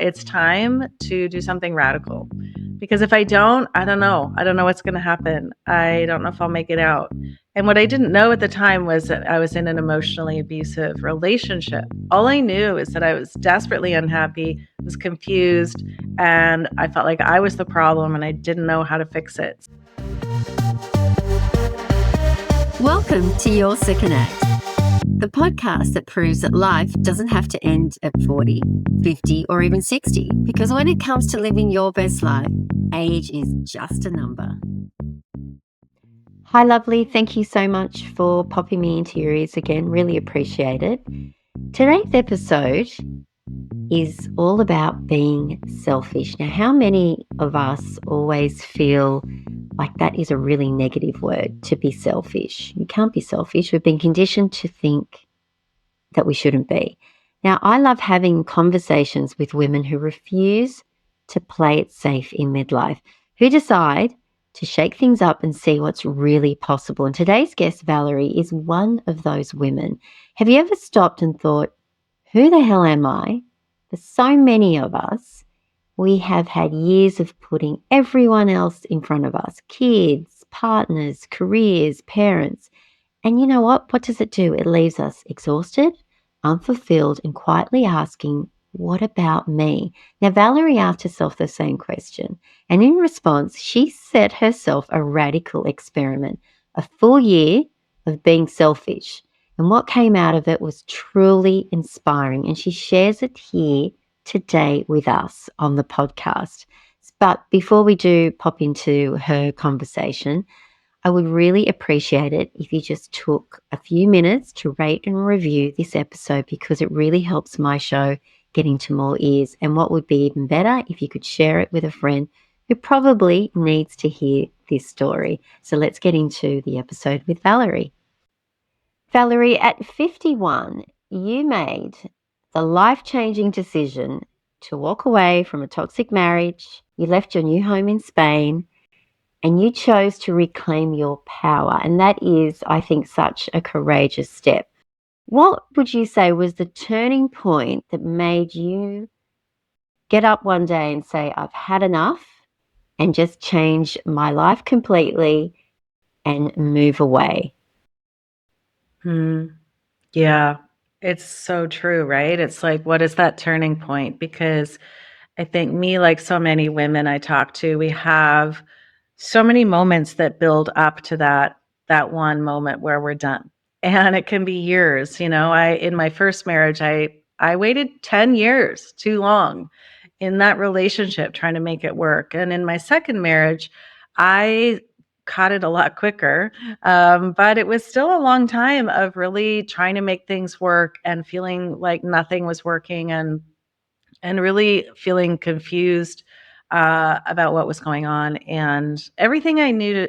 It's time to do something radical. Because if I don't, I don't know. I don't know what's going to happen. I don't know if I'll make it out. And what I didn't know at the time was that I was in an emotionally abusive relationship. All I knew is that I was desperately unhappy, was confused, and I felt like I was the problem and I didn't know how to fix it. Welcome to Your Second Act, the podcast that proves that life doesn't have to end at 40, 50, or even 60, because when it comes to living your best life, age is just a number. Hi, lovely. Thank you so much for popping me into your ears again. Really appreciate it. Today's episode is all about being selfish. Now, how many of us always feel like that is a really negative word, to be selfish? You can't be selfish. We've been conditioned to think that we shouldn't be. Now, I love having conversations with women who refuse to play it safe in midlife, who decide to shake things up and see what's really possible. And today's guest, Valerie, is one of those women. Have you ever stopped and thought, who the hell am I? For so many of us, we have had years of putting everyone else in front of us, kids, partners, careers, parents. And you know what? What does it do? It leaves us exhausted, unfulfilled, and quietly asking, what about me? Now, Valerie asked herself the same question. And in response, she set herself a radical experiment, a full year of being selfish. And what came out of it was truly inspiring. And she shares it here today with us on the podcast. But before we do pop into her conversation, I would really appreciate it if you just took a few minutes to rate and review this episode, because it really helps my show get into more ears. And what would be even better if you could share it with a friend who probably needs to hear this story. So let's get into the episode with Valerie. Valerie, at 51, you made the life-changing decision to walk away from a toxic marriage. You left your new home in Spain and you chose to reclaim your power. And that is, I think, such a courageous step. What would you say was the turning point that made you get up one day and say, I've had enough, and just change my life completely and move away? Yeah, it's so true, right? It's like, what is that turning point? Because I think me, like so many women I talk to, we have so many moments that build up to that one moment where we're done. And it can be years. I in my first marriage, I waited 10 years too long in that relationship trying to make it work. And in my second marriage, I caught it a lot quicker. But it was still a long time of really trying to make things work and feeling like nothing was working, and really feeling confused about what was going on, and everything I knew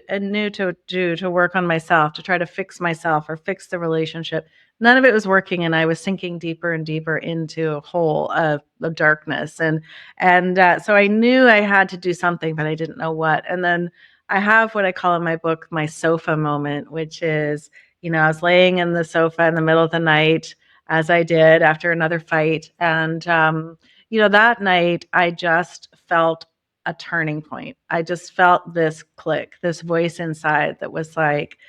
to do to work on myself, to try to fix myself or fix the relationship. None of it was working, and I was sinking deeper and deeper into a hole of darkness. And so I knew I had to do something, but I didn't know what. And then I have what I call in my book my sofa moment, which is, I was laying in the sofa in the middle of the night, as I did after another fight, and that night I just felt a turning point. I just felt this click, this voice inside that was like,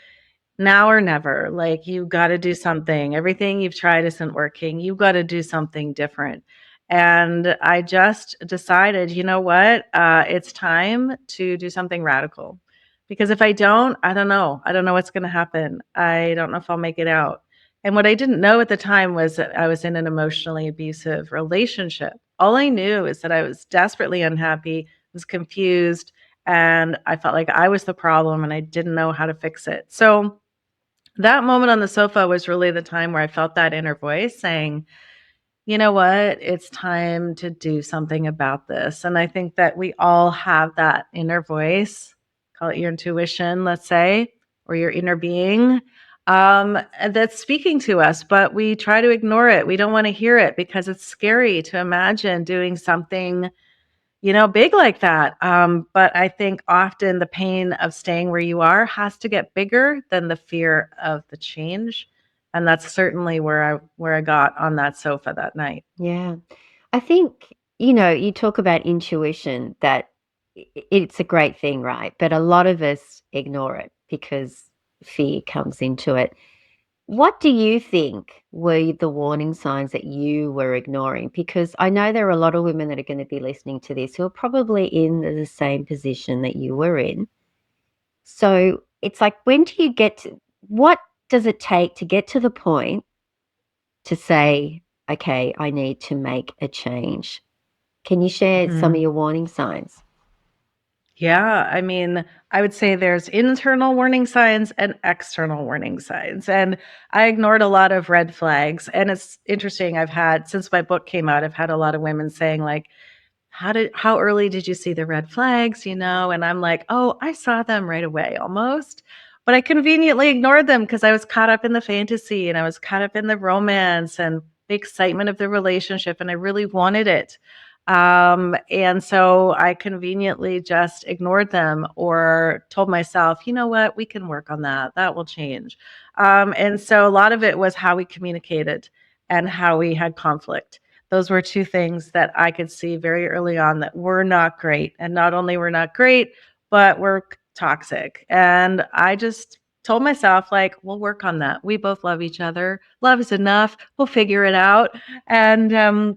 now or never. Like, you got to do something. Everything you've tried isn't working. You got to do something different. And I just decided, you know what? It's time to do something radical. Because if I don't, I don't know. I don't know what's going to happen. I don't know if I'll make it out. And what I didn't know at the time was that I was in an emotionally abusive relationship. All I knew is that I was desperately unhappy, was confused, and I felt like I was the problem and I didn't know how to fix it. So that moment on the sofa was really the time where I felt that inner voice saying, you know what, it's time to do something about this. And I think that we all have that inner voice, call it your intuition, let's say, or your inner being, that's speaking to us, but we try to ignore it. We don't want to hear it because it's scary to imagine doing something big like that. But I think often the pain of staying where you are has to get bigger than the fear of the change. And that's certainly where I got on that sofa that night. Yeah. I think, you talk about intuition, that it's a great thing, right? But a lot of us ignore it because fear comes into it. What do you think were the warning signs that you were ignoring? Because I know there are a lot of women that are going to be listening to this who are probably in the same position that you were in. So it's like, when do you get to, what does it take to get to the point to say, okay, I need to make a change? Can you share some of Mhm. your warning signs? Yeah, I mean, I would say there's internal warning signs and external warning signs. And I ignored a lot of red flags. And it's interesting, I've had, since my book came out, I've had a lot of women saying, like, how early did you see the red flags, And I'm like, "Oh, I saw them right away almost." But I conveniently ignored them because I was caught up in the fantasy and I was caught up in the romance and the excitement of the relationship, and I really wanted it. And so I conveniently just ignored them or told myself, "You know what? We can work on that. That will change." And so a lot of it was how we communicated and how we had conflict. Those were 2 things that I could see very early on that were not great, and not only were not great, but were toxic, and I just told myself, like, "We'll work on that. We both love each other. Love is enough. We'll figure it out." And,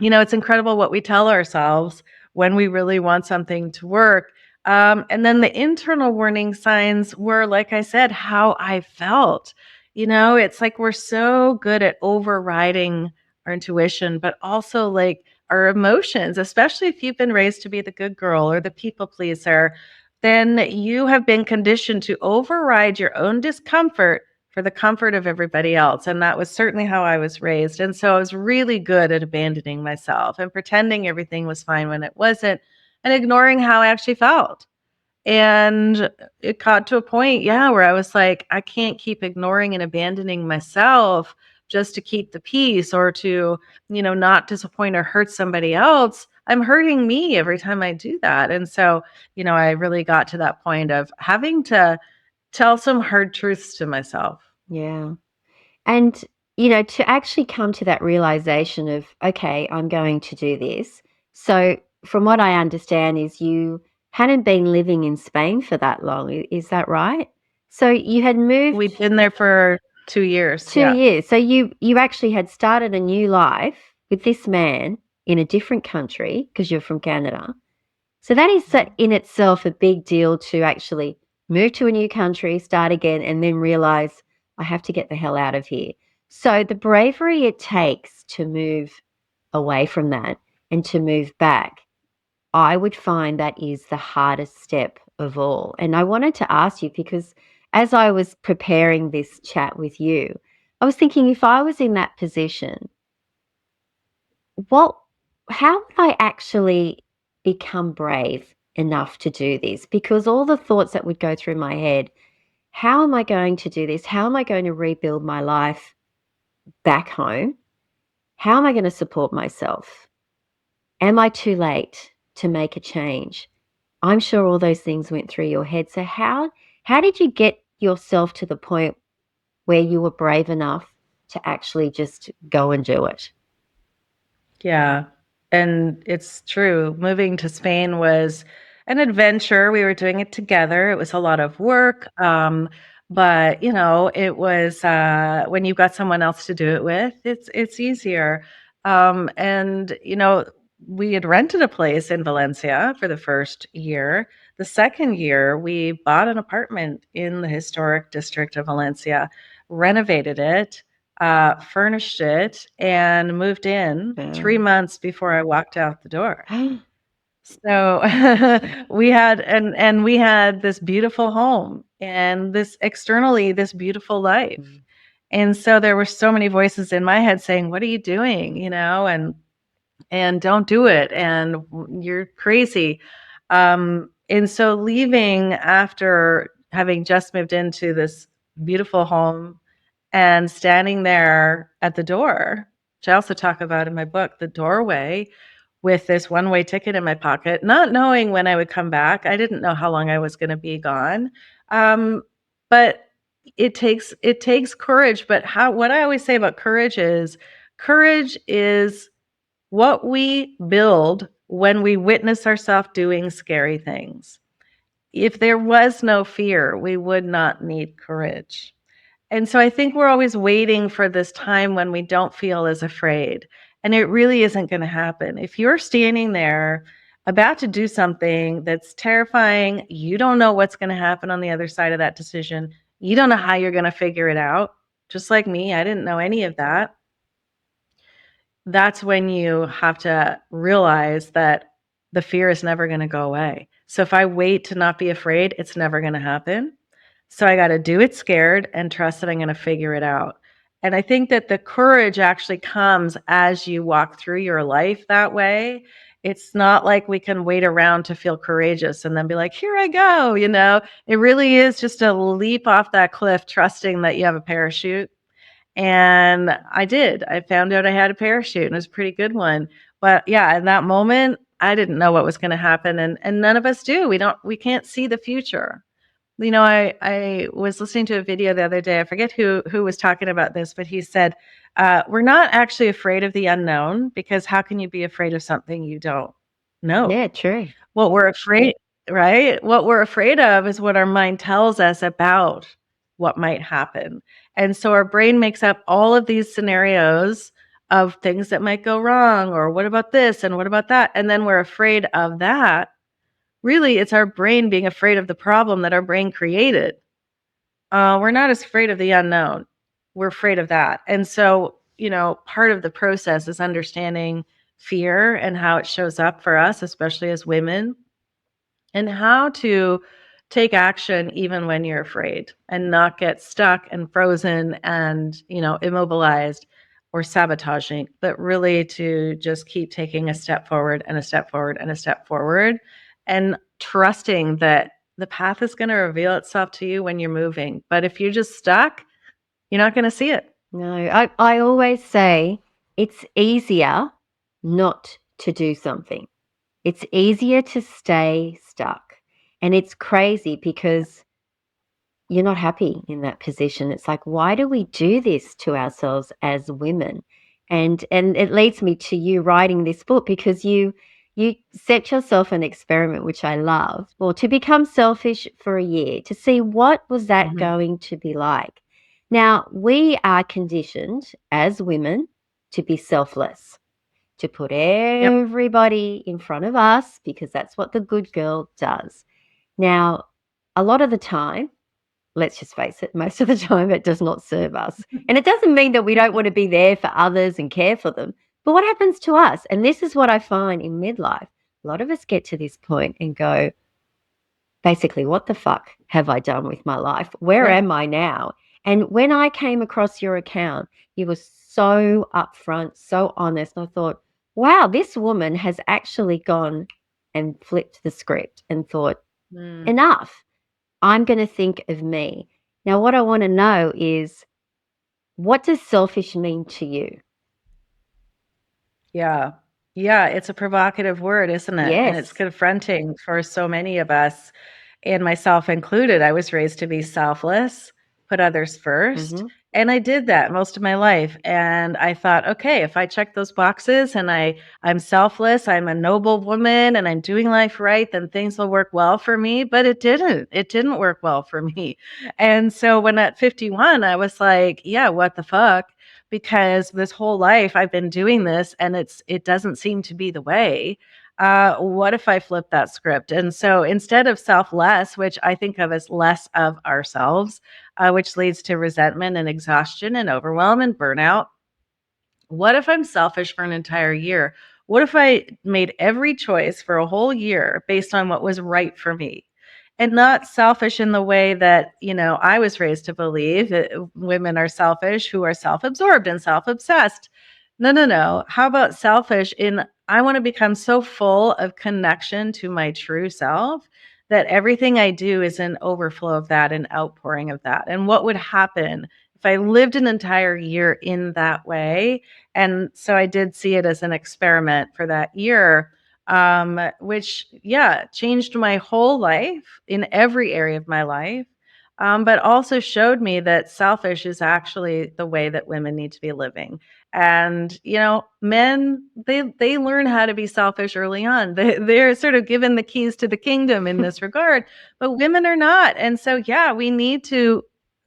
it's incredible what we tell ourselves when we really want something to work. And then the internal warning signs were, like I said, how I felt. It's like we're so good at overriding our intuition, but also like our emotions, especially if you've been raised to be the good girl or the people pleaser, then you have been conditioned to override your own discomfort for the comfort of everybody else. And that was certainly how I was raised. And so I was really good at abandoning myself and pretending everything was fine when it wasn't, and ignoring how I actually felt. And it got to a point, yeah, where I was like, I can't keep ignoring and abandoning myself just to keep the peace or to, not disappoint or hurt somebody else. I'm hurting me every time I do that. And so, I really got to that point of having to tell some hard truths to myself. Yeah. And, to actually come to that realization of, okay, I'm going to do this. So, from what I understand, is you hadn't been living in Spain for that long. Is that right? So, you had moved We'd been there for 2 years, 2 yeah. years. So, you actually had started a new life with this man in a different country because you're from Canada. So that is in itself a big deal, to actually move to a new country, start again, and then realize I have to get the hell out of here. So the bravery it takes to move away from that and to move back, I would find that is the hardest step of all. And I wanted to ask you, because as I was preparing this chat with you, I was thinking, if I was in that position, what how would I actually become brave enough to do this? Because all the thoughts that would go through my head, how am I going to do this? How am I going to rebuild my life back home? How am I going to support myself? Am I too late to make a change? I'm sure all those things went through your head. So how did you get yourself to the point where you were brave enough to actually just go and do it? Yeah, and it's true. Moving to Spain was an adventure. We were doing it together. It was a lot of work, but, it was, when you've got someone else to do it with, it's easier. And, we had rented a place in Valencia for the first year. The second year, we bought an apartment in the historic district of Valencia, renovated it, furnished it, and moved in 3 Wow. months before I walked out the door. So, we had this beautiful home and this beautiful life. Mm. And so there were so many voices in my head saying, "What are you doing?" And "Don't do it," and "You're crazy." And so leaving after having just moved into this beautiful home and standing there at the door, which I also talk about in my book, the doorway, with this one-way ticket in my pocket, not knowing when I would come back. I didn't know how long I was gonna be gone. Um, but it takes courage, but how what I always say about courage is what we build when we witness ourselves doing scary things. If there was no fear, we would not need courage. And so I think we're always waiting for this time when we don't feel as afraid. And it really isn't going to happen. If you're standing there about to do something that's terrifying, you don't know what's going to happen on the other side of that decision. You don't know how you're going to figure it out. Just like me, I didn't know any of that. That's when you have to realize that the fear is never going to go away. So if I wait to not be afraid, it's never going to happen. So I got to do it scared and trust that I'm going to figure it out. And I think that the courage actually comes as you walk through your life that way. It's not like we can wait around to feel courageous and then be like, here I go. It really is just a leap off that cliff, trusting that you have a parachute. And I did. I found out I had a parachute, and it was a pretty good one. But yeah, in that moment, I didn't know what was going to happen, and none of us do. We can't see the future. I was listening to a video the other day. I forget who was talking about this, but he said, we're not actually afraid of the unknown, because how can you be afraid of something you don't know? Yeah, true. What we're afraid right? What we're afraid of is what our mind tells us about what might happen. And so our brain makes up all of these scenarios of things that might go wrong, or what about this and what about that? And then we're afraid of that. Really, it's our brain being afraid of the problem that our brain created. We're not as afraid of the unknown. We're afraid of that. And so, part of the process is understanding fear and how it shows up for us, especially as women, and how to take action even when you're afraid and not get stuck and frozen and, immobilized or sabotaging, but really to just keep taking a step forward and a step forward and a step forward, and trusting that the path is going to reveal itself to you when you're moving. But if you're just stuck, you're not going to see it. No, I always say it's easier not to do something. It's easier to stay stuck. And it's crazy because you're not happy in that position. It's like, why do we do this to ourselves as women? And it leads me to you writing this book, because you set yourself an experiment, which I love, or to become selfish for a year, to see what was that Mhm. going to be like. Now, we are conditioned as women to be selfless, to put Yep. everybody in front of us, because that's what the good girl does. Now, a lot of the time, let's just face it, most of the time it does not serve us. And it doesn't mean that we don't want to be there for others and care for them. But what happens to us? And this is what I find in midlife. A lot of us get to this point and go, basically, what the fuck have I done with my life? Where Yeah. am I now? And when I came across your account, you were so upfront, so honest. I thought, wow, this woman has actually gone and flipped the script and thought, Mm. enough. I'm going to think of me. Now, what I want to know is, what does selfish mean to you? Yeah. Yeah, it's a provocative word, isn't it? And it's Yes. confronting for so many of us, and myself included. I was raised to be selfless, put others first, Hmm. and I did that most of my life. And I thought, okay, if I check those boxes and I'm selfless, I'm a noble woman, and I'm doing life right, then things will work well for me. But it didn't. It didn't work well for me. And so when at 51, I was like, yeah, what the fuck? Because this whole life I've been doing this, and it doesn't seem to be the way. What if I flip that script? And so instead of selfless, which I think of as less of ourselves, which leads to resentment and exhaustion and overwhelm and burnout, what if I'm selfish for an entire year? What if I made every choice for a whole year based on what was right for me? And not selfish in the way that, I was raised to believe that women are selfish, who are self absorbed and self obsessed. No, no, no. How about selfish in I want to become so full of connection to my true self that everything I do is an overflow of that, an outpouring of that. And what would happen if I lived an entire year in that way? And so I did see it as an experiment for that year, which, yeah, changed my whole life in every area of my life. but also showed me that selfish is actually the way that women need to be living. And men, they learn how to be selfish early on. They're sort of given the keys to the kingdom in this regard, but women are not. And so, yeah, we need to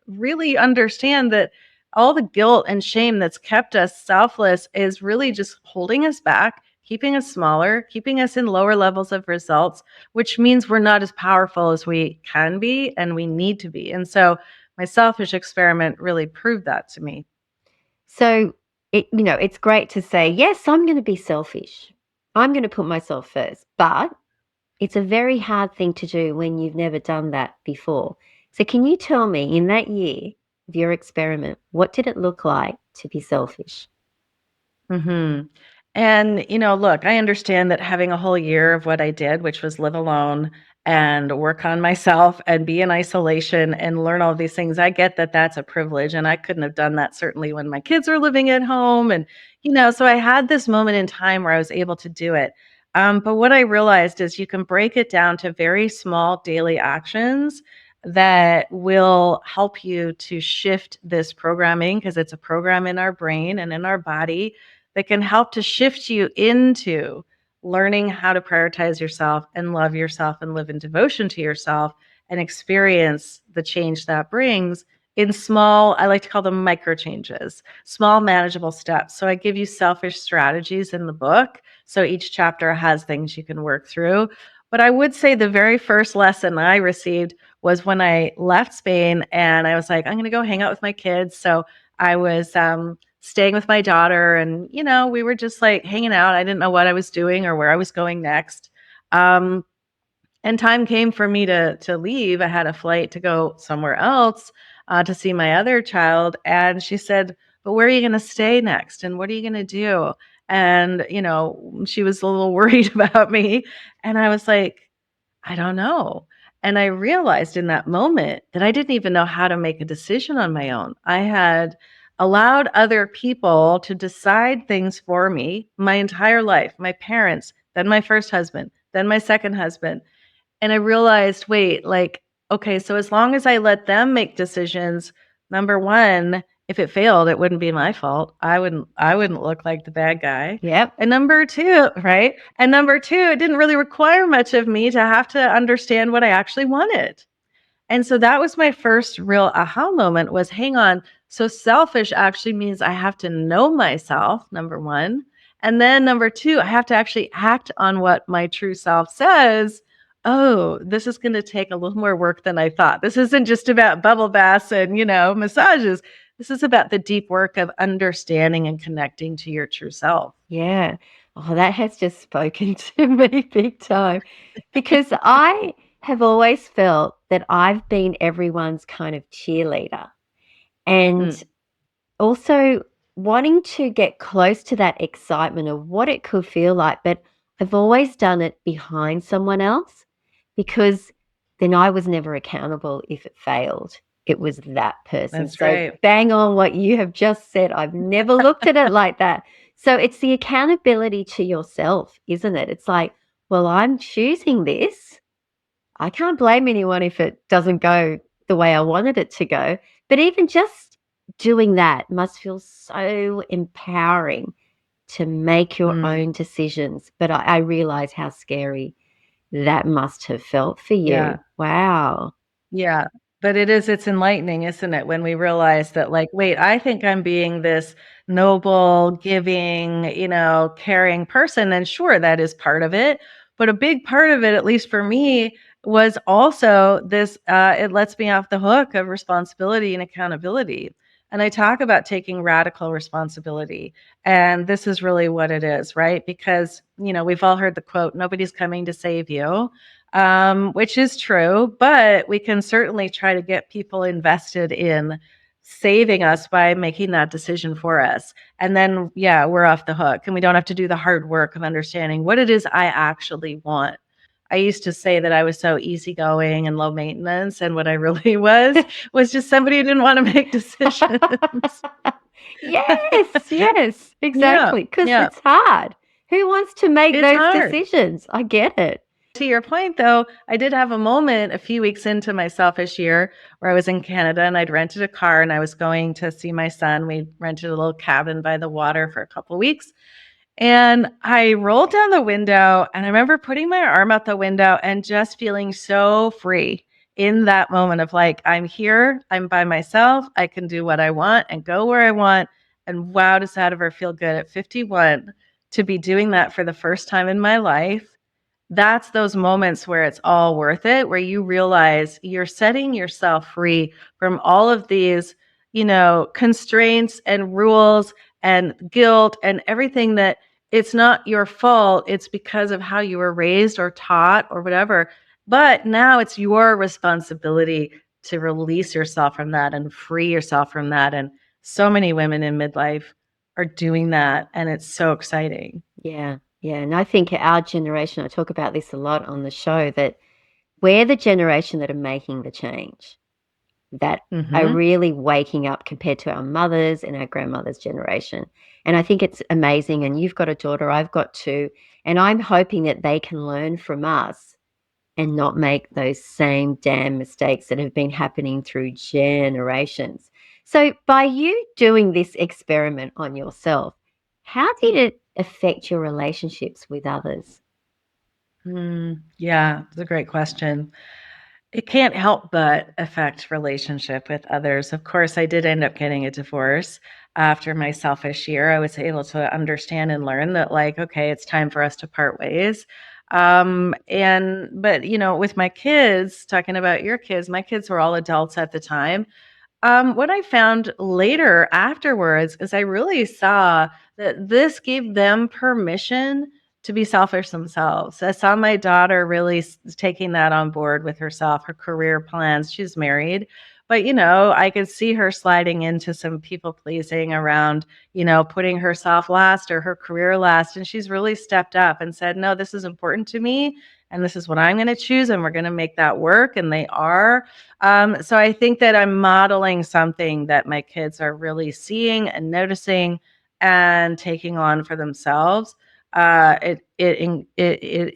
really understand that all the guilt and shame that's kept us selfless is really just holding us back, keeping us smaller, keeping us in lower levels of results, which means we're not as powerful as we can be and we need to be. And so my selfish experiment really proved that to me. So it's great to say, yes, I'm going to be selfish. I'm going to put myself first. But it's a very hard thing to do when you've never done that before. So can you tell me, in that year of your experiment, what did it look like to be selfish? Mhm. And, look, I understand that having a whole year of what I did, which was live alone and work on myself and be in isolation and learn all these things, I get that that's a privilege. And I couldn't have done that certainly when my kids were living at home. And, so I had this moment in time where I was able to do it. But what I realized is you can break it down to very small daily actions that will help you to shift this programming, because it's a program in our brain and in our body that can help to shift you into learning how to prioritize yourself and love yourself and live in devotion to yourself and experience the change that brings in small, I like to call them micro changes, small manageable steps. So I give you selfish strategies in the book. So each chapter has things you can work through. But I would say the very first lesson I received was when I left Spain and I was like, I'm going to go hang out with my kids. So I was staying with my daughter, and we were just like hanging out. I didn't know what I was doing or where I was going next. Um, and time came for me to leave. I had a flight to go somewhere else to see my other child, and she said, "But where are you going to stay next? And what are you going to do?" And she was a little worried about me, and I was like, I don't know. And I realized in that moment that I didn't even know how to make a decision on my own. I had allowed other people to decide things for me my entire life, my parents, then my first husband, then my second husband. And I realized, wait, like, okay, so as long as I let them make decisions, number one, if it failed, it wouldn't be my fault. I wouldn't look like the bad guy. Yep. And number two, right? And number two, it didn't really require much of me to have to understand what I actually wanted. And so that was my first real aha moment was, hang on, so selfish actually means I have to know myself, number one. And then number two, I have to actually act on what my true self says. Oh, this is going to take a little more work than I thought. This isn't just about bubble baths and, massages. This is about the deep work of understanding and connecting to your true self. Yeah. Oh, that has just spoken to me big time, because I have always felt that I've been everyone's kind of cheerleader, and Mm, also wanting to get close to that excitement of what it could feel like. But I've always done it behind someone else, because then I was never accountable if it failed. It was that person. that's So right. bang on what you have just said. I've never looked at it like that. So it's the accountability to yourself, isn't it? It's like, well, I'm choosing this. I can't blame anyone if it doesn't go the way I wanted it to go. But even just doing that must feel so empowering to make your Mm, own decisions. But I realize how scary that must have felt for you. yeah. Wow. Yeah, but it's enlightening, isn't it, when we realize that, like, wait, I think I'm being this noble, giving, caring person. And sure, that is part of it. But a big part of it, at least for me, was also this it lets me off the hook of responsibility and accountability. And I talk about taking radical responsibility. And this is really what it is, right? Because, we've all heard the quote, nobody's coming to save you, which is true, but we can certainly try to get people invested in saving us by making that decision for us. And then, yeah, we're off the hook and we don't have to do the hard work of understanding what it is I actually want. I used to say that I was so easygoing and low maintenance, and what I really was just somebody who didn't want to make decisions. Yes, yes, Yeah, exactly. Because yeah, it's hard. Who wants to make it's those hard. decisions? I get it. To your point, though, I did have a moment a few weeks into my selfish year where I was in Canada and I'd rented a car and I was going to see my son. We rented a little cabin by the water for a couple of weeks. And I rolled down the window and I remember putting my arm out the window and just feeling so free in that moment of like, I'm here, I'm by myself, I can do what I want and go where I want. And wow, does that ever feel good at 51 to be doing that for the first time in my life? That's those moments where it's all worth it, where you realize you're setting yourself free from all of these, constraints and rules and guilt and everything that it's not your fault. It's because of how you were raised or taught or whatever. But now it's your responsibility to release yourself from that and free yourself from that. And so many women in midlife are doing that. And it's so exciting. Yeah, yeah. And I think our generation, I talk about this a lot on the show, that we're the generation that are making the change, that are Hmm. really waking up compared to our mothers and our grandmothers' generation. And I think it's amazing. And you've got a daughter, I've got two, and I'm hoping that they can learn from us and not make those same damn mistakes that have been happening through generations. So, by you doing this experiment on yourself, how did it affect your relationships with others? Yeah, it's a great question. It can't help but affect relationship with others. Of course, I did end up getting a divorce after my selfish year. I was able to understand and learn that, like, okay, it's time for us to part ways. But with my kids, talking about your kids, my kids were all adults at the time. What I found later afterwards is I really saw that this gave them permission to be selfish themselves. I saw my daughter really taking that on board with herself, her career plans. She's married, but I could see her sliding into some people pleasing around, putting herself last or her career last. And she's really stepped up and said, no, this is important to me. And this is what I'm going to choose. And we're going to make that work. And they are. So I think that I'm modeling something that my kids are really seeing and noticing and taking on for themselves. It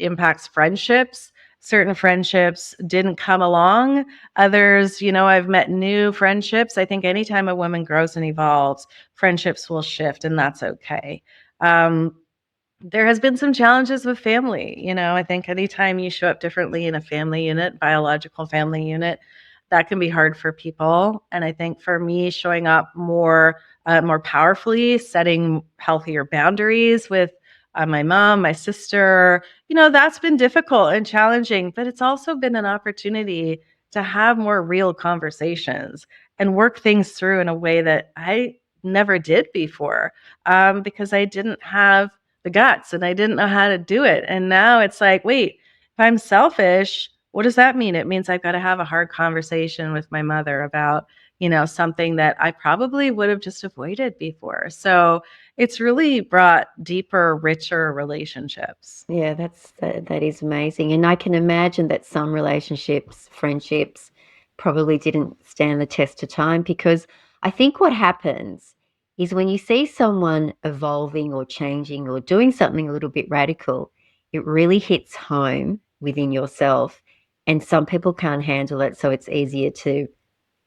impacts friendships. Certain friendships didn't come along. Others, I've met new friendships. I think anytime a woman grows and evolves, friendships will shift, and that's okay. Um, there has been some challenges with family. I think anytime you show up differently in a family unit, biological family unit, that can be hard for people. And I think for me, showing up more powerfully, setting healthier boundaries with my mom, my sister, that's been difficult and challenging, but it's also been an opportunity to have more real conversations and work things through in a way that I never did before, because I didn't have the guts and I didn't know how to do it. And now it's like, wait, if I'm selfish, what does that mean? It means I've got to have a hard conversation with my mother about, something that I probably would have just avoided before. So it's really brought deeper, richer relationships. Yeah, that is amazing. And I can imagine that some relationships, friendships probably didn't stand the test of time, because I think what happens is when you see someone evolving or changing or doing something a little bit radical, it really hits home within yourself. And some people can't handle it. So it's easier to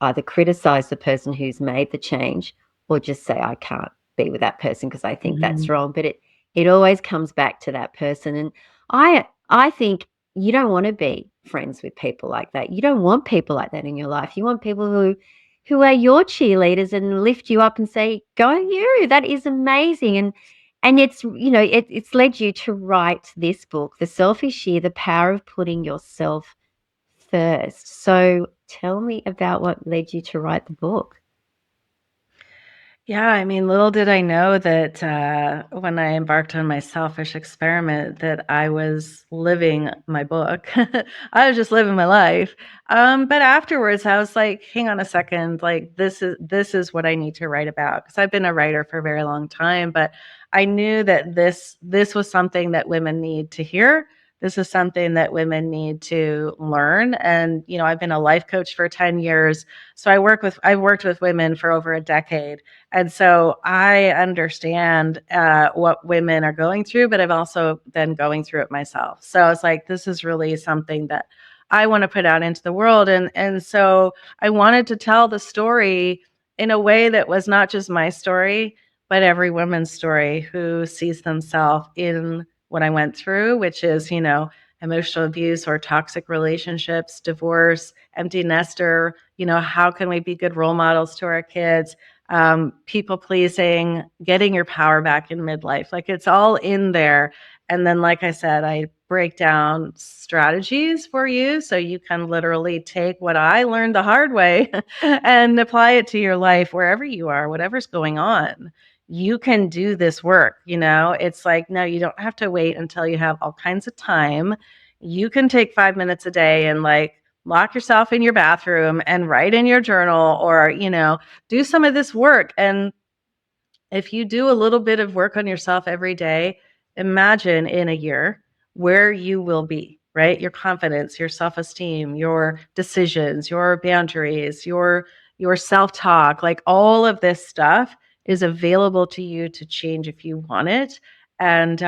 either criticize the person who's made the change or just say, I can't be with that person because I think that's Mhm. wrong. But it always comes back to that person. And I think you don't want to be friends with people like that. You don't want people like that in your life. You want people who are your cheerleaders and lift you up and say, go you, that is amazing. And it's, it's led you to write this book, The Selfish Year, The Power of Putting Yourself First. So tell me about what led you to write the book. Yeah, I mean, little did I know that when I embarked on my selfish experiment, that I was living my book. I was just living my life. But afterwards, I was like, "Hang on a second! Like this is what I need to write about." Because I've been a writer for a very long time, but I knew that this was something that women need to hear. this is something that women need to learn. And, I've been a life coach for 10 years. So I've worked with women for over a decade. And so I understand what women are going through, but I've also been going through it myself. So it's like, this is really something that I want to put out into the world. And so I wanted to tell the story in a way that was not just my story, but every woman's story who sees themselves in what I went through, which is, emotional abuse or toxic relationships, divorce, empty nester, how can we be good role models to our kids? People pleasing, getting your power back in midlife. Like it's all in there. And then, like I said, I break down strategies for you so you can literally take what I learned the hard way and apply it to your life wherever you are, whatever's going on. You can do this work. It's like, no, you don't have to wait until you have all kinds of time. You can take 5 minutes a day and like lock yourself in your bathroom and write in your journal or, do some of this work. And if you do a little bit of work on yourself every day, imagine in a year where you will be, right? Your confidence, your self-esteem, your decisions, your boundaries, your self-talk, like all of this stuff is available to you to change if you want it. And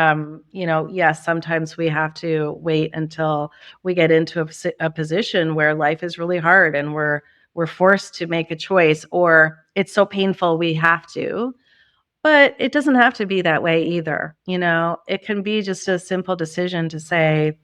yes, sometimes we have to wait until we get into a position where life is really hard and we're forced to make a choice, or it's so painful we have to. But it doesn't have to be that way either. It can be just a simple decision to say,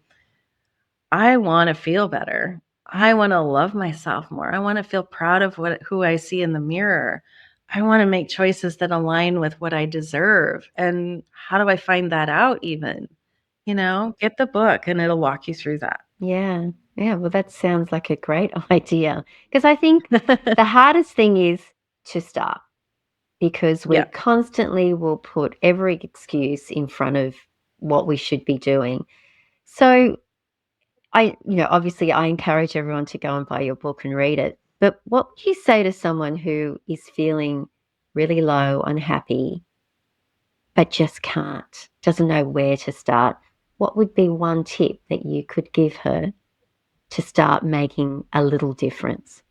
I want to feel better. I want to love myself more. I want to feel proud of who I see in the mirror. I want to make choices that align with what I deserve. And how do I find that out even? Get the book and it'll walk you through that. Yeah. Yeah. Well, that sounds like a great idea. Because I think the hardest thing is to start because we Yeah. constantly will put every excuse in front of what we should be doing. So obviously I encourage everyone to go and buy your book and read it. But what would you say to someone who is feeling really low, unhappy, but just can't, doesn't know where to start? What would be one tip that you could give her to start making a little difference?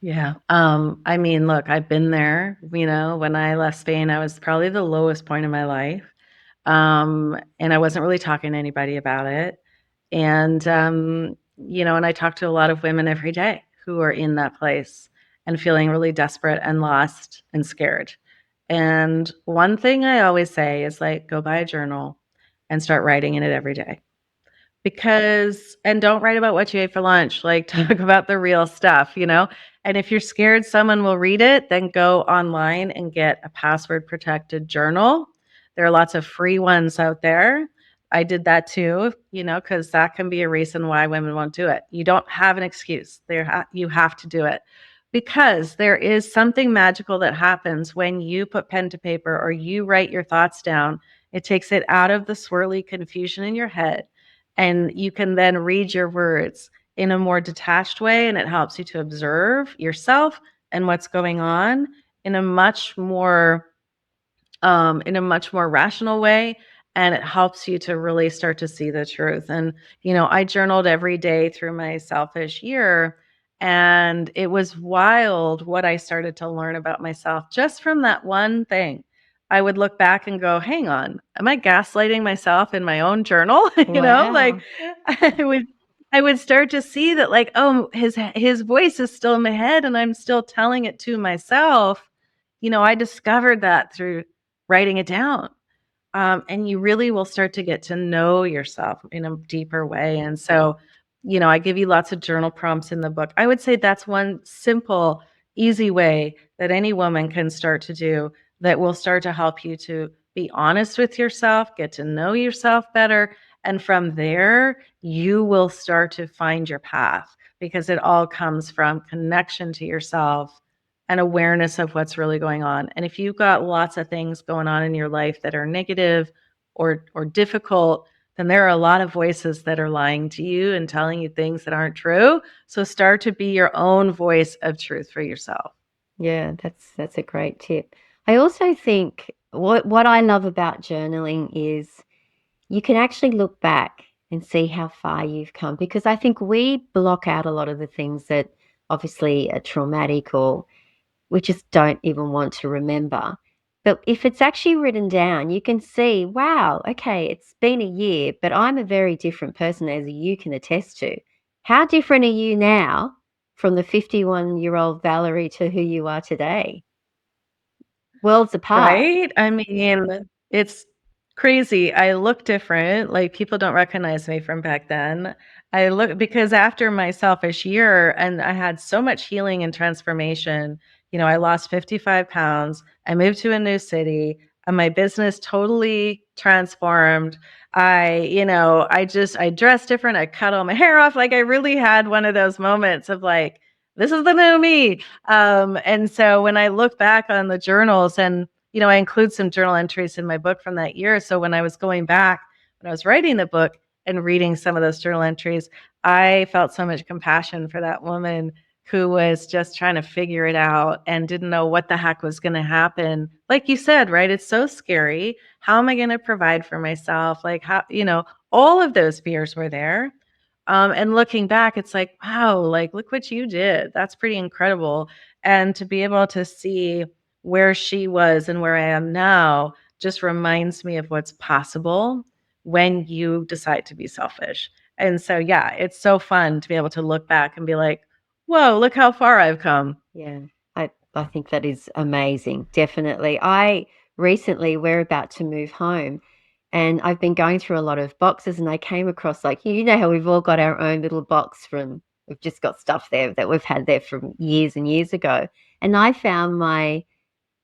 Yeah. I mean, look, I've been there. When I left Spain, I was probably the lowest point in my life. And I wasn't really talking to anybody about it. And, and I talk to a lot of women every day who are in that place and feeling really desperate and lost and scared. And one thing I always say is like, go buy a journal and start writing in it every day. Because and don't write about what you ate for lunch, like, talk about the real stuff, And if you're scared someone will read it, then go online and get a password protected journal. There are lots of free ones out there. I did that too, because that can be a reason why women won't do it. You don't have an excuse. You have to do it because there is something magical that happens when you put pen to paper or you write your thoughts down. It takes it out of the swirly confusion in your head, and you can then read your words in a more detached way, and it helps you to observe yourself and what's going on in a much more rational way, and it helps you to really start to see the truth. And I journaled every day through my selfish year, and it was wild what I started to learn about myself just from that one thing. I would look back and go, hang on, am I gaslighting myself in my own journal? Like Wow. I would start to see that, like, oh, his voice is still in my head and I'm still telling it to myself. I discovered that through writing it down. And you really will start to get to know yourself in a deeper way. And so, I give you lots of journal prompts in the book. I would say that's one simple, easy way that any woman can start to do that will start to help you to be honest with yourself, get to know yourself better. And from there, you will start to find your path because it all comes from connection to yourself and awareness of what's really going on. And if you've got lots of things going on in your life that are negative or difficult, then there are a lot of voices that are lying to you and telling you things that aren't true. So start to be your own voice of truth for yourself. Yeah, that's a great tip. I also think what I love about journaling is you can actually look back and see how far you've come. Because I think we block out a lot of the things that obviously are traumatic or we just don't even want to remember. But if it's actually written down, you can see, wow, okay, it's been a year, but I'm a very different person, as you can attest to. How different are you now from the 51-year-old Valerie to who you are today? Worlds apart. Right? I mean, it's crazy. I look different. Like people don't recognize me from back then. I look because after my selfish year and I had so much healing and transformation, I lost 55 pounds. I moved to a new city and my business totally transformed. I dressed different. I cut all my hair off. Like I really had one of those moments of like, this is the new me. And so when I look back on the journals and I include some journal entries in my book from that year. So when I was going back, when I was writing the book and reading some of those journal entries, I felt so much compassion for that woman who was just trying to figure it out and didn't know what the heck was going to happen. Like you said, right? It's so scary. How am I going to provide for myself? Like, all of those fears were there. And looking back, it's like, wow, like, look what you did. That's pretty incredible. And to be able to see where she was and where I am now just reminds me of what's possible when you decide to be selfish. And so, yeah, it's so fun to be able to look back and be like, whoa, look how far I've come. Yeah, I think that is amazing. Definitely. I recently, we're about to move home, and I've been going through a lot of boxes, and I came across, like, you know how we've all got our own little box from, we've just got stuff there that we've had there from years and years ago. And I found my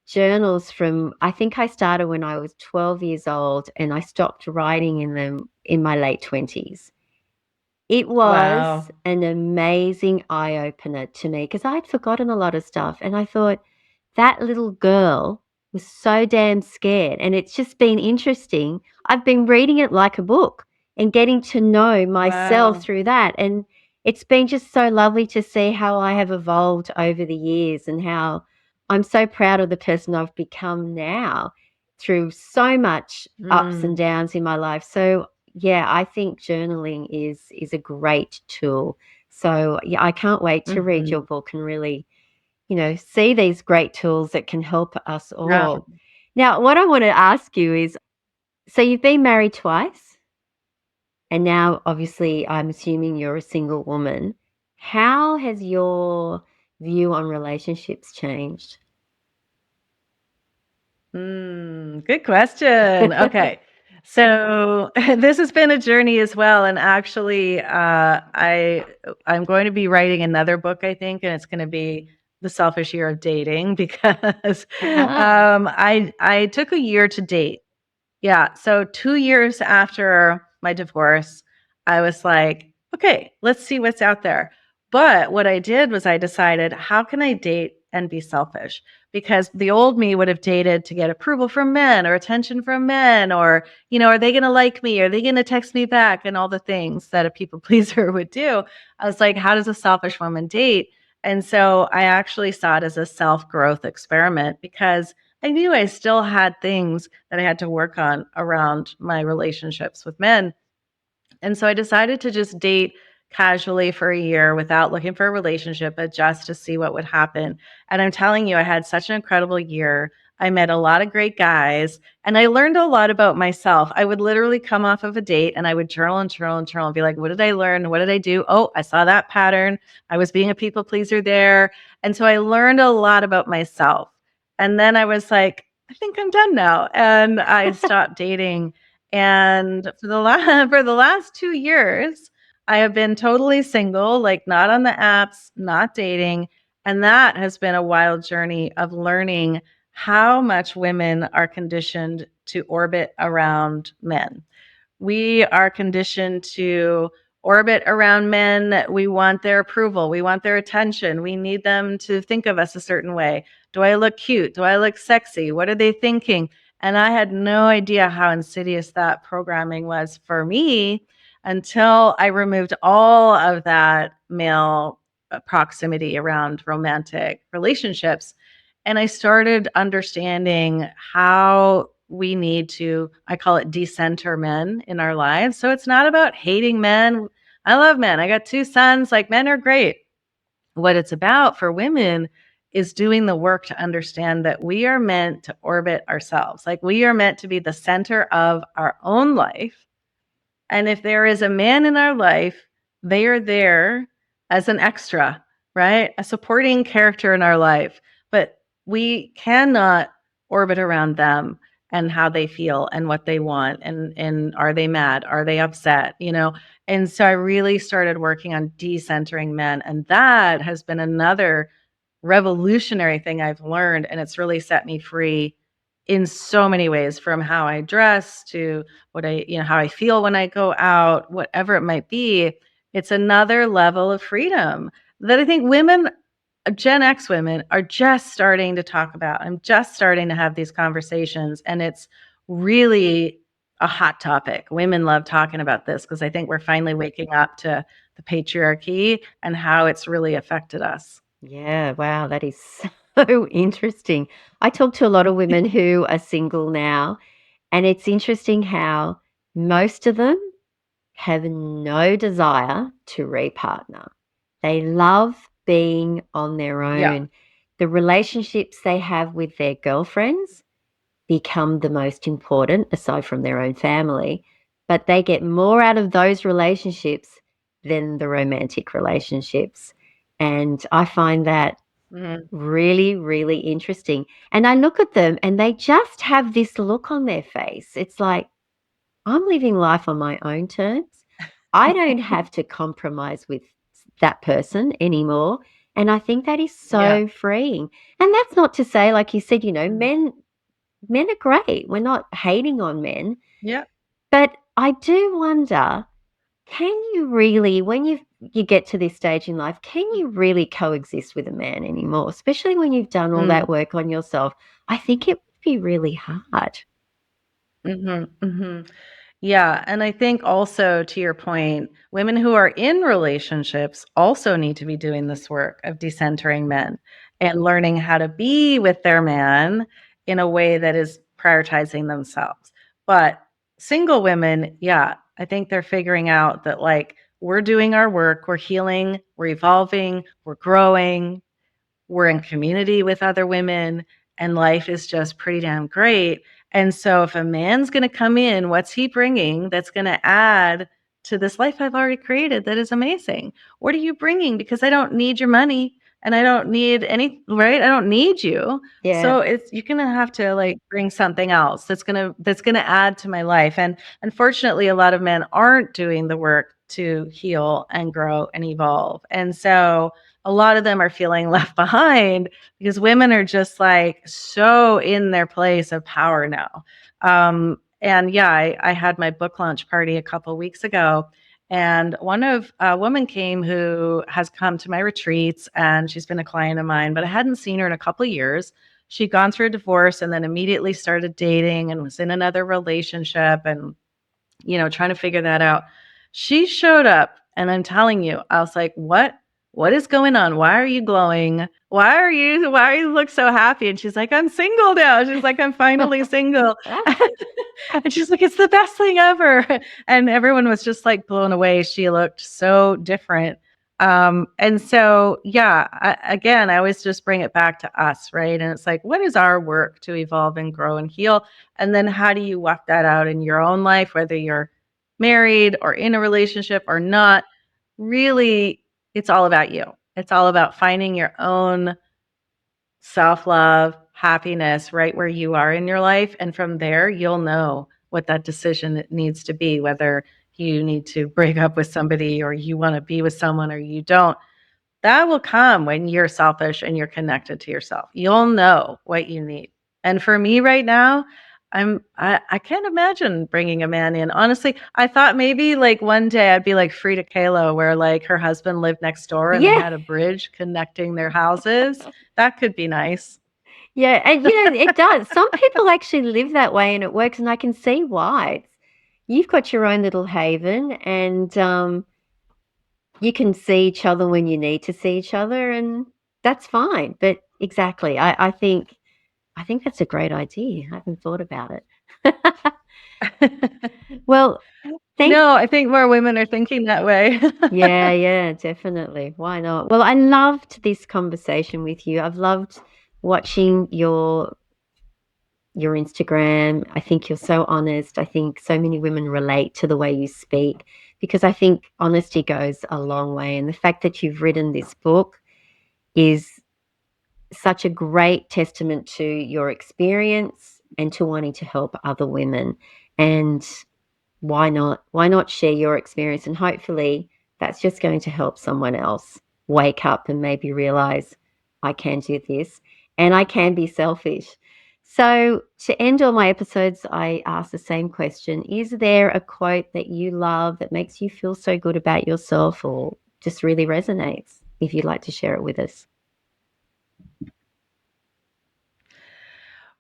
journals from, I think I started when I was 12 years old, and I stopped writing in them in my late 20s. It was Wow. an amazing eye opener to me because I'd forgotten a lot of stuff. And I thought, that little girl was so damn scared. And it's just been interesting. I've been reading it like a book and getting to know myself Wow. through that. And it's been just so lovely to see how I have evolved over the years and how I'm so proud of the person I've become now through so much ups and Mm. downs in my life. So yeah, I think journaling is a great tool. So yeah, I can't wait to read your Hmm. book and really, see these great tools that can help us Yeah. all. Now, what I want to ask you is, so you've been married twice, and now obviously I'm assuming you're a single woman. How has your view on relationships changed? Good question. Okay. So this has been a journey as well. And actually, I'm going to be writing another book, I think, and it's going to be the selfish year of dating because Ah, I took a year to date. Yeah. So 2 years after my divorce, I was like, okay, let's see what's out there. But what I did was I decided, how can I date and be selfish? Because the old me would have dated to get approval from men or attention from men, or, are they going to like me? Are they going to text me back? And all the things that a people pleaser would do. I was like, how does a selfish woman date? And so I actually saw it as a self growth experiment because I knew I still had things that I had to work on around my relationships with men. And so I decided to just date casually for a year without looking for a relationship, but just to see what would happen. And I'm telling you, I had such an incredible year. I met a lot of great guys and I learned a lot about myself. I would literally come off of a date and I would journal and journal and journal and be like, what did I learn? What did I do? Oh, I saw that pattern. I was being a people pleaser there. And so I learned a lot about myself. And then I was like, I think I'm done now. And I stopped dating and for for the last 2 years, I have been totally single, like not on the apps, not dating, and that has been a wild journey of learning how much women are conditioned to orbit around men. We are conditioned to orbit around men. We want their approval. We want their attention. We need them to think of us a certain way. Do I look cute? Do I look sexy? What are they thinking? And I had no idea how insidious that programming was for me until I removed all of that male proximity around romantic relationships. And I started understanding how we need to, I call it decenter men in our lives. So it's not about hating men. I love men. I got 2 sons, like men are great. What it's about for women is doing the work to understand that we are meant to orbit ourselves. Like we are meant to be the center of our own life, and if there is a man in our life, they are there as an extra, right? A supporting character in our life. But we cannot orbit around them and how they feel and what they want, and are they mad? Are they upset? And so I really started working on decentering men, and that has been another revolutionary thing I've learned, and it's really set me free in so many ways, from how I dress to how I feel when I go out, whatever it might be. It's another level of freedom that I think women, Gen X women, are just starting to talk about. I'm just starting to have these conversations, and it's really a hot topic. Women love talking about this because I think we're finally waking up to the patriarchy and how it's really affected us. Yeah, wow, that is so interesting. I talk to a lot of women who are single now, and it's interesting how most of them have no desire to repartner. They love being on their Yeah. own. The relationships they have with their girlfriends become the most important aside from their own family, but they get more out of those relationships than the romantic relationships. And I find that Mhm. really, really interesting. And I look at them and they just have this look on their face. It's like, I'm living life on my own terms. I don't have to compromise with that person anymore. And I think that is Yeah. so freeing. And that's not to say, like you said, Mm. men are great. We're not hating on men. Yeah. But I do wonder, can you really, when you get to this stage in life, can you really coexist with a man anymore? Especially when you've done all that Mm. work on yourself. I think it would be really hard. Mhm. Mhm. Yeah, and I think also, to your point, women who are in relationships also need to be doing this work of decentering men and learning how to be with their man in a way that is prioritizing themselves. But single women, yeah, I think they're figuring out that, like, we're doing our work, we're healing, we're evolving, we're growing, we're in community with other women, and life is just pretty damn great. And so if a man's going to come in, what's he bringing that's going to add to this life I've already created that is amazing? What are you bringing? Because I don't need your money, and I don't need any, right? I don't need you. Yeah. So it's, you're going to have to, like, bring something else that's going to add to my life. And unfortunately, a lot of men aren't doing the work to heal and grow and evolve. And so a lot of them are feeling left behind because women are just, like, so in their place of power now. And yeah, I had my book launch party a couple weeks ago, and a woman came who has come to my retreats, and she's been a client of mine, but I hadn't seen her in a couple of years. She'd gone through a divorce and then immediately started dating and was in another relationship, and trying to figure that out. She showed up, and I'm telling you, I was like, what is going on? Why are you glowing? Why are you look so happy? And she's like, I'm single now. She's like, I'm finally single. And she's like, it's the best thing ever. And everyone was just, like, blown away. She looked so different. And so, yeah, again, I always just bring it back to us, right? And it's like, what is our work to evolve and grow and heal? And then how do you walk that out in your own life, whether you're married or in a relationship or not? Really, it's all about you. It's all about finding your own self love, happiness right where you are in your life. And from there, you'll know what that decision needs to be, whether you need to break up with somebody or you want to be with someone or you don't. That will come when you're selfish and you're connected to yourself. You'll know what you need. And for me right now, I can't imagine bringing a man in. Honestly, I thought maybe, like, one day I'd be like Frida Kahlo, where, like, her husband lived next door and they Yeah. had a bridge connecting their houses. That could be nice. Yeah. And, it does. Some people actually live that way and it works. And I can see why. You've got your own little haven and you can see each other when you need to see each other. And that's fine. But exactly. I think that's a great idea. I haven't thought about it. Well, thank No, I think more women are thinking that way. yeah, yeah, definitely. Why not? Well, I loved this conversation with you. I've loved watching your Instagram. I think you're so honest. I think so many women relate to the way you speak because I think honesty goes a long way. And the fact that you've written this book is such a great testament to your experience and to wanting to help other women. And why not? Why not share your experience? And hopefully that's just going to help someone else wake up and maybe realize I can do this and I can be selfish. So, to end all my episodes, I ask the same question. Is there a quote that you love that makes you feel so good about yourself or just really resonates? If you'd like to share it with us.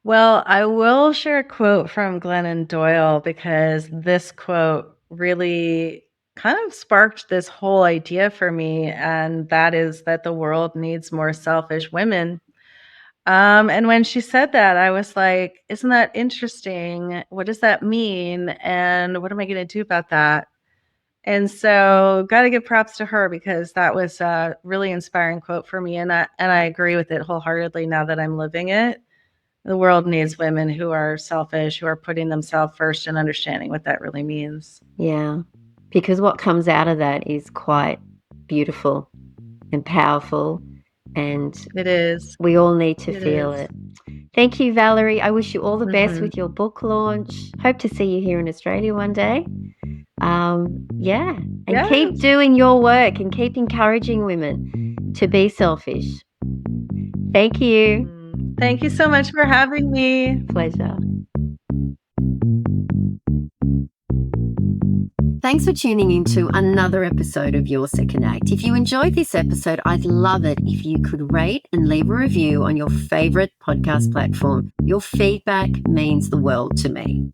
Well, I will share a quote from Glennon Doyle because this quote really kind of sparked this whole idea for me, and that is that the world needs more selfish women. And when she said that, I was like, isn't that interesting? What does that mean? And what am I going to do about that? And so, got to give props to her because that was a really inspiring quote for me, and I agree with it wholeheartedly now that I'm living it. The world needs women who are selfish, who are putting themselves first and understanding what that really means. Yeah, because what comes out of that is quite beautiful and powerful, and It is. we all need to It feel is. it. Thank you, Valerie. I wish you all the best Mhm. with your book launch. Hope to see you here in Australia one day. Yeah, and keep Yes. doing your work and keep encouraging women to be selfish. Thank you. Thank you so much for having me. Pleasure. Thanks for tuning in to another episode of Your Second Act. If you enjoyed this episode, I'd love it if you could rate and leave a review on your favorite podcast platform. Your feedback means the world to me.